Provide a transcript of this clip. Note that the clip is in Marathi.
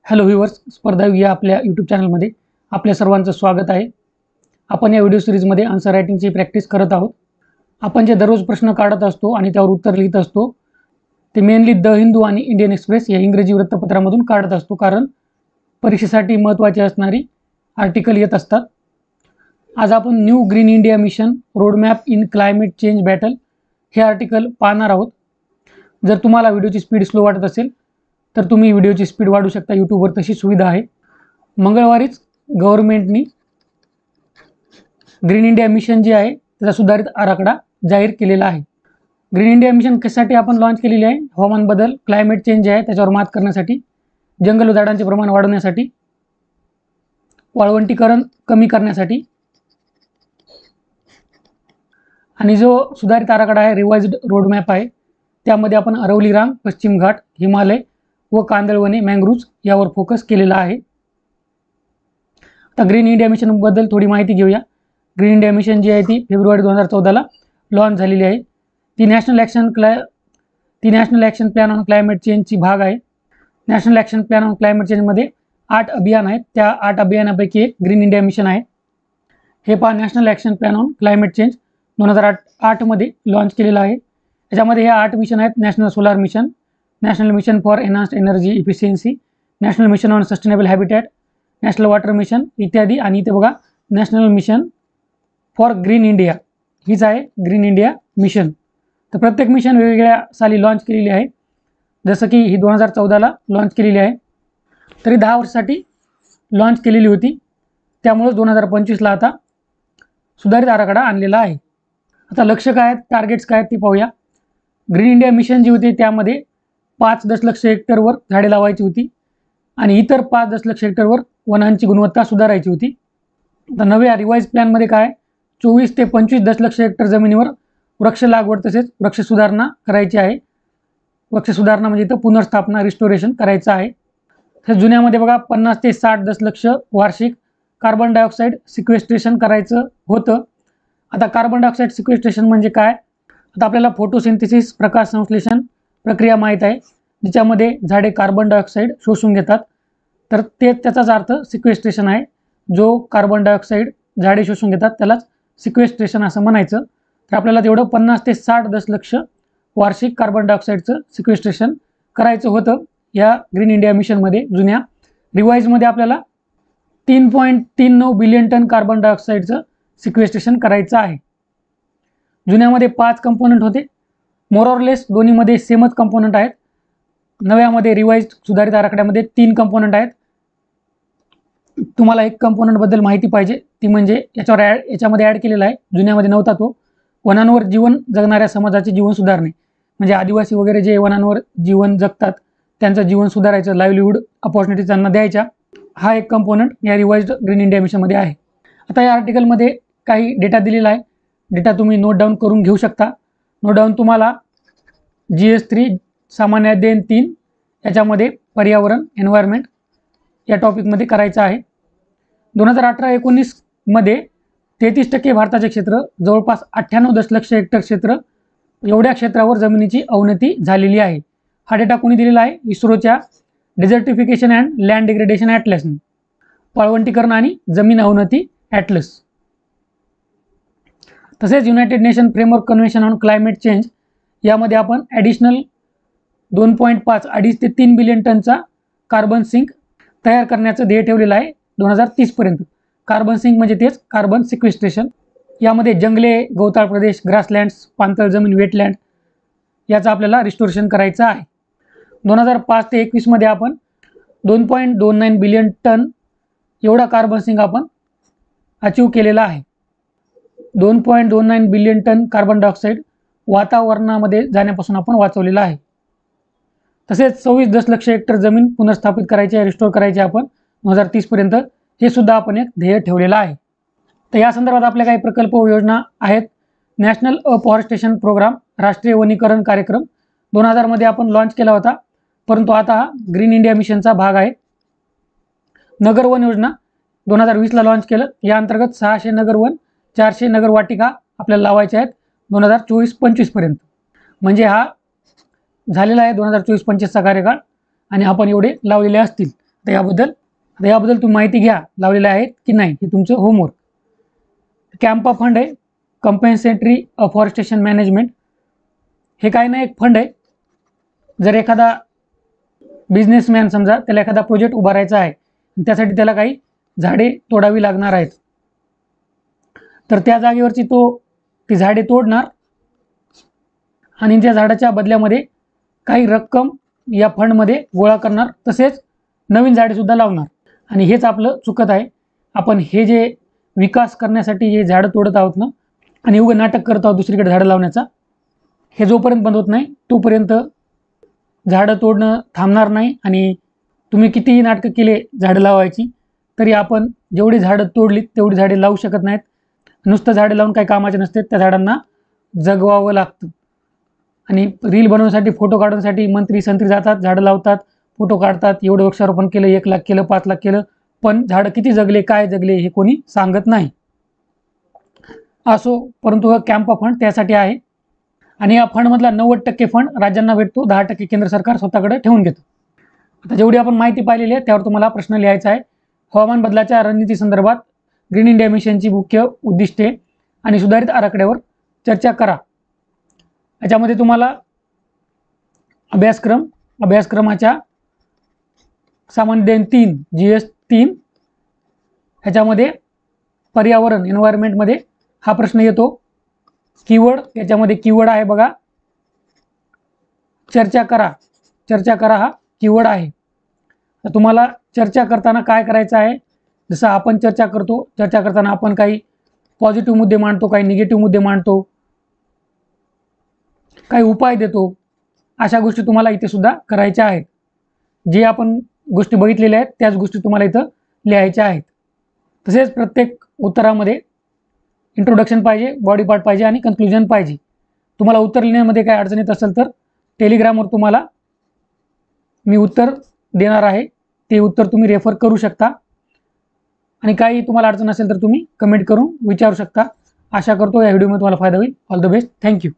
हॅलो व्ह्यूअर्स, स्पर्धा या आपल्या यूट्यूब चॅनलमध्ये आपल्या सर्वांचं स्वागत आहे। आपण या व्हिडिओ सिरीजमध्ये आन्सर रायटिंगची प्रॅक्टिस करत आहोत। आपण जे दररोज प्रश्न काढत असतो आणि त्यावर उत्तर लिहित असतो ते मेनली द हिंदू आणि इंडियन एक्सप्रेस या इंग्रजी वृत्तपत्रामधून काढत असतो, कारण परीक्षेसाठी महत्त्वाची असणारी आर्टिकल येत असतात। आज आपण new green India mission roadmap in climate change battle हे आर्टिकल पाहणार आहोत। जर तुम्हाला व्हिडिओची स्पीड स्लो वाटत असेल तर तुम्ही व्हिडिओची स्पीड वाढवू शकता, यूट्यूबवर तशी सुविधा आहे। मंगळवारीच गव्हर्नमेंटनी ग्रीन इंडिया मिशन जे आहे त्याचा सुधारित आराखडा जाहीर केलेला आहे। ग्रीन इंडिया मिशन कशासाठी आपण लॉन्च केलेली आहे? हवामान बदल, क्लायमेट चेंज जे आहे त्याच्यावर मात करण्यासाठी, जंगल व झाडांचे प्रमाण वाढवण्यासाठी, वाळवंटीकरण कमी करण्यासाठी, आणि जो सुधारित आराखडा आहे रिवाइज्ड रोडमॅप आहे त्यामध्ये आपण अरवली रांग, पश्चिम घाट, हिमालय व कांदळवने, मँग्रोव्ज यावर फोकस केलेला आहे। आता ग्रीन इंडिया मिशन बद्दल थोडी माहिती घेऊया। ग्रीन इंडिया मिशन जी आहे ती फेब्रुवारी 2014ला लॉन्च झालेली आहे। ती national action plan on climate चेंजची भाग आहे। National action plan on climate चेंजमध्ये 8 अभियान आहेत, त्या 8 अभियानापैकी एक ग्रीन इंडिया मिशन आहे। हे पहा, national action plan on climate change 2008 मध्ये लॉन्च केलेलं आहे। याच्यामध्ये हे 8 मिशन आहेत: national solar mission, national mission for enhanced energy efficiency, national mission on sustainable habitat, national water mission इत्यादी। आणि इथे बघा, national mission for green India हीच आहे ग्रीन इंडिया मिशन। तर प्रत्येक मिशन वेगवेगळ्या साली लॉन्च केलेली आहे, जसं की ही 2014ला लॉन्च केलेली आहे, तरी 10 वर्षासाठी लॉन्च केलेली होती, त्यामुळेच 2025ला आता सुधारित आराखडा आणलेला आहे। आता लक्ष्य काय आहेत, टार्गेट्स काय आहेत ते पाहूया। ग्रीन इंडिया मिशन जी होती त्यामध्ये 5 दशलक्ष हेक्टरवर झाडे लावायची होती आणि इतर 5 दशलक्ष हेक्टरवर वनांची गुणवत्ता सुधारायची होती। आता नव्या रिवाइज प्लॅनमध्ये काय, 24 ते 25 दशलक्ष हेक्टर जमिनीवर वृक्ष लागवड तसेच वृक्ष सुधारणा करायची आहे। वृक्ष सुधारणा म्हणजे इथं पुनर्स्थापना, रिस्टोरेशन करायचं आहे। तर जुन्यामध्ये बघा 50 ते 60 दशलक्ष वार्षिक कार्बन डायऑक्साईड सिक्वेस्ट्रेशन करायचं होतं। आता कार्बन डायऑक्साईड सिक्वेस्ट्रेशन म्हणजे काय? आता आपल्याला फोटोसिंथेसिस, प्रकाश संश्लेषण प्रक्रिया माहीत आहे, जिच्यामध्ये झाडे कार्बन डायऑक्साईड शोषून घेतात, तर त्याचाच अर्थ सिक्वेस्ट्रेशन आहे। जो कार्बन डायऑक्साईड झाडे शोषून घेतात त्यालाच सिक्वेस्ट्रेशन असं म्हणायचं। तर आपल्याला तेवढं 50 ते 60 दशलक्ष वार्षिक कार्बन डायऑक्साईडचं सिक्वेस्ट्रेशन करायचं होतं या ग्रीन इंडिया मिशनमध्ये। जुन्या रिवाइजमध्ये आपल्याला 3.39 बिलियन टन कार्बन डायऑक्साईडचं सिक्वेस्ट्रेशन करायचं आहे। जुन्यामध्ये 5 कंपोनंट होते, मोर ऑर लेस दोन्हीमध्ये सेमच कंपोनंट आहेत। नव्यामध्ये रिवाइज सुधारित आराखड्यामध्ये 3 कंपोनंट आहेत। तुम्हाला एक कंपोनंट बद्दल माहिती पाहिजे, ती म्हणजे याच्यामध्ये ॲड केलेला आहे, जुन्यामध्ये नव्हता तो, वनांवर जीवन जगणाऱ्या समाजाचे जीवन सुधारणे। म्हणजे आदिवासी वगैरे जे वनांवर जीवन जगतात त्यांचं जीवन सुधारायचं, लाईव्हलीहूड अपॉर्च्युनिटीज त्यांना द्यायच्या, हा एक कंपोनंट या रिवाइज्ड ग्रीन इंडिया मिशनमध्ये आहे। आता या आर्टिकलमध्ये काही डेटा दिलेला आहे, डेटा तुम्ही नोट डाऊन करून घेऊ शकता। नोट डाऊन तुम्हाला GS3 सामान्य अध्ययन 3 याच्यामध्ये पर्यावरण, एन्व्हायरमेंट या टॉपिकमध्ये करायचं आहे। 2018-19 मध्ये 33% भारताचे क्षेत्र, जवळपास 98 दशलक्ष हेक्टर क्षेत्र, एवढ्या क्षेत्रावर जमिनीची अवनती झालेली आहे। हा डेटा कोणी दिलेला आहे? इस्रोच्या डेझर्टिफिकेशन अँड लँड डिग्रेडेशन ॲटलसने, वाळवंटीकरण आणि जमीन अवनती ॲटलस। तसेच United nation framework convention on climate change यामध्ये आपण ॲडिशनल 2.5 ते 3 बिलियन टनचा कार्बन सिंक तयार करण्याचं ध्येय ठेवलेलं आहे 2030 पर्यंत। कार्बन सिंक म्हणजे तेच कार्बन सिक्वेस्ट्रेशन। यामध्ये जंगले, गवताळ प्रदेश, ग्रासलँड्स, पाणथळ जमीन, वेटलँड याचं आपल्याला रिस्टोरेशन करायचं आहे। 2005 ते 21 मध्ये आपण 2.29 बिलियन टन एवढा कार्बन सिंक आपण अचीव केलेला आहे। 2.29 बिलियन टन कार्बन डायऑक्साईड वातावरणामध्ये जाण्यापासून आपण वाचवलेला आहे। तसेच 26 दशलक्ष हेक्टर जमीन पुनर्स्थापित करायची आहे, रिस्टोर करायची आपण 2030 पर्यंत, हे सुद्धा आपण एक ध्येय ठेवलेलं आहे। तर या संदर्भात आपल्या काही प्रकल्प व योजना आहेत। नॅशनल अफॉरेस्टेशन प्रोग्राम, राष्ट्रीय वनीकरण कार्यक्रम 2000 मध्ये आपण लॉन्च केला होता, परंतु आता हा ग्रीन इंडिया मिशनचा भाग आहे। नगर वन योजना 2020ला लॉन्च केलं, या अंतर्गत 600 नगरवन, 400 नगरवाटिका आपल्याला लावायच्या आहेत 2024-25 पर्यंत। म्हणजे हा झालेला आहे 2024-25चा कार्यकाळ आणि आपण एवढे लावलेले असतील। याबद्दल तुम्ही माहिती घ्या लावलेल्या आहेत की नाही, हे तुमचं होमवर्क. कॅम्पा फंड आहे, कंपेन्सेटरी अफॉरेस्टेशन मॅनेजमेंट. हे काय नाही, एक फंड आहे. जर एखादा बिझनेसमॅन समजा त्याला एखादा प्रोजेक्ट उभारायचा आहे, त्यासाठी त्याला काही झाडे तोडावी लागणार आहेत, तर त्या जागेवरची ती झाडे तोडणार आणि त्या झाडाच्या बदल्यामध्ये काही रक्कम या फंडमध्ये गोळा करणार, तसेच नवीन झाडेसुद्धा लावणार. आणि हेच आपलं चुकत आहे. आपण हे जे विकास करण्यासाठी हे झाडं तोडत आहोत ना, आणि उगं नाटक करत आहोत दुसरीकडे झाडं लावण्याचा, हे जोपर्यंत बंद होत नाही तोपर्यंत झाडं तोडणं थांबणार नाही. आणि तुम्ही कितीही नाटकं केले झाडं लावायची, तरी आपण जेवढी झाडं तोडलीत तेवढी झाडे लावू शकत नाहीत. नुसतं झाडं लावून काही कामाचे नसते, त्या झाडांना जगवावं लागतं. आणि रील बनवण्यासाठी, फोटो काढण्यासाठी मंत्री संत्री जातात, झाडं लावतात, फोटो काढतात, एवढं वृक्षारोपण केलं, 1 लाख केलं, 5 लाख केलं, पण झाडं किती जगले, काय जगले हे कोणी सांगत नाही. असो, परंतु हा कॅम्पा फंड त्यासाठी आहे. आणि या फंडमधला 90% फंड राज्यांना भेटतो, 10% केंद्र सरकार स्वतःकडे ठेवून घेतं. आता जेवढी आपण माहिती पाहिलेली आहे त्यावर तुम्हाला प्रश्न लिहायचा आहे. हवामान बदलाच्या रणनीती संदर्भात ग्रीन इंडिया मिशनची मुख्य उद्दिष्टे आणि सुधारित आराखड्यावर चर्चा करा. याच्यामध्ये तुम्हाला अभ्यासक्रमाच्या सामान्य ज्ञान 3 GS 3 ह्याच्यामध्ये पर्यावरण एन्व्हायरमेंटमध्ये हा प्रश्न येतो. कीवर्ड, याच्यामध्ये कीवर्ड आहे बघा, चर्चा करा हा कीवर्ड आहे. तर तुम्हाला चर्चा करताना काय करायचं आहे, जसं आपण चर्चा करताना आपण काही पॉझिटिव्ह मुद्दे मांडतो, काही निगेटिव्ह मुद्दे मांडतो, काही उपाय देतो, अशा गोष्टी तुम्हाला इथे सुद्धा करायच्या आहेत. जे आपण गोष्टी बघितलेल्या आहेत त्याच गोष्टी तुम्हाला इथं लिहायच्या आहेत. तसेच प्रत्येक उत्तरामध्ये इंट्रोडक्शन पाहिजे, बॉडी पार्ट पाहिजे आणि कन्क्लुजन पाहिजे. तुम्हाला उत्तर लिहिण्यामध्ये काही अडचण येत असेल तर टेलिग्रामवर तुम्हाला मी उत्तर देणार आहे, ते उत्तर तुम्ही रेफर करू शकता. आणि काही तुम्हाला अडचण असेल तर तुम्ही कमेंट करून विचारू शकता. आशा करतो या व्हिडिओमध्ये तुम्हाला फायदा होईल. All the best. थँक्यू.